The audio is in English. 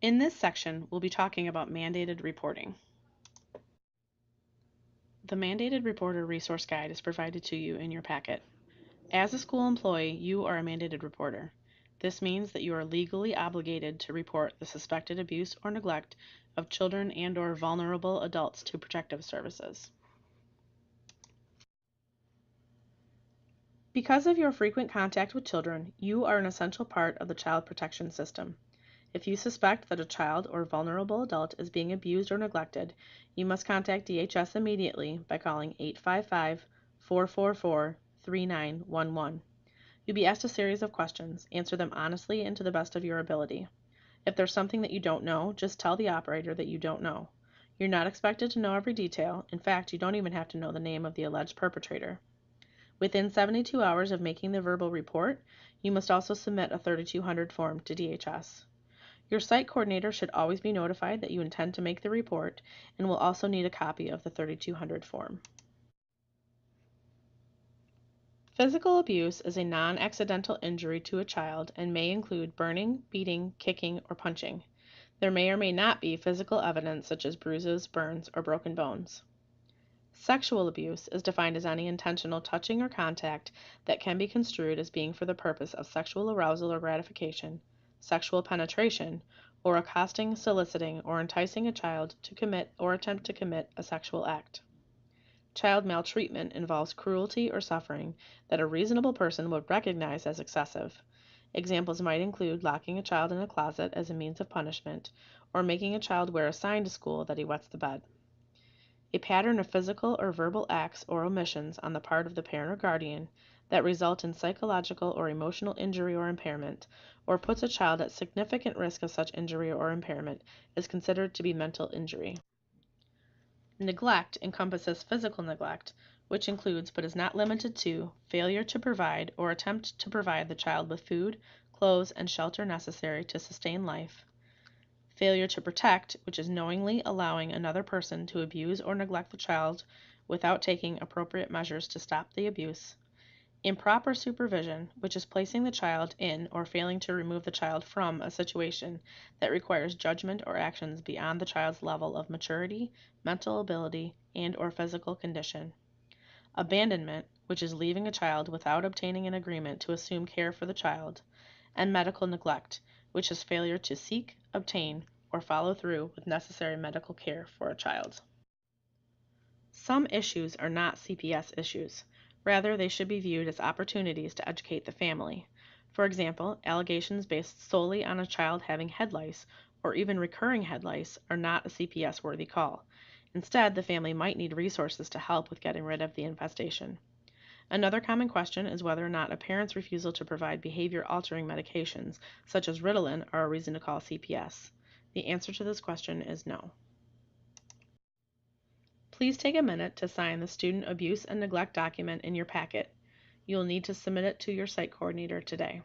In this section, we'll be talking about mandated reporting. The Mandated Reporter Resource Guide is provided to you in your packet. As a school employee, you are a mandated reporter. This means that you are legally obligated to report the suspected abuse or neglect of children and/or vulnerable adults to protective services. Because of your frequent contact with children, you are an essential part of the child protection system. If you suspect that a child or vulnerable adult is being abused or neglected, you must contact DHS immediately by calling 855-444-3911. You'll be asked a series of questions. Answer them honestly and to the best of your ability. If there's something that you don't know, just tell the operator that you don't know. You're not expected to know every detail. In fact, you don't even have to know the name of the alleged perpetrator. Within 72 hours of making the verbal report, you must also submit a 3200 form to DHS. Your site coordinator should always be notified that you intend to make the report and will also need a copy of the 3200 form. Physical abuse is a non-accidental injury to a child and may include burning, beating, kicking, or punching. There may or may not be physical evidence such as bruises, burns, or broken bones. Sexual abuse is defined as any intentional touching or contact that can be construed as being for the purpose of sexual arousal or gratification, sexual penetration, or accosting, soliciting, or enticing a child to commit or attempt to commit a sexual act. Child maltreatment involves cruelty or suffering that a reasonable person would recognize as excessive. Examples might include locking a child in a closet as a means of punishment, or making a child wear a sign to school that he wets the bed. A pattern of physical or verbal acts or omissions on the part of the parent or guardian that result in psychological or emotional injury or impairment, or puts a child at significant risk of such injury or impairment, is considered to be mental injury. Neglect encompasses physical neglect, which includes but is not limited to failure to provide or attempt to provide the child with food, clothes, and shelter necessary to sustain life. Failure to protect, which is knowingly allowing another person to abuse or neglect the child without taking appropriate measures to stop the abuse. Improper supervision, which is placing the child in or failing to remove the child from a situation that requires judgment or actions beyond the child's level of maturity, mental ability, and/or physical condition. Abandonment, which is leaving a child without obtaining an agreement to assume care for the child. And medical neglect, which is failure to seek, obtain, or follow through with necessary medical care for a child. Some issues are not CPS issues. Rather, they should be viewed as opportunities to educate the family. For example, allegations based solely on a child having head lice or even recurring head lice are not a CPS-worthy call. Instead, the family might need resources to help with getting rid of the infestation. Another common question is whether or not a parent's refusal to provide behavior-altering medications, such as Ritalin, are a reason to call CPS. The answer to this question is no. Please take a minute to sign the Student Abuse and Neglect document in your packet. You will need to submit it to your site coordinator today.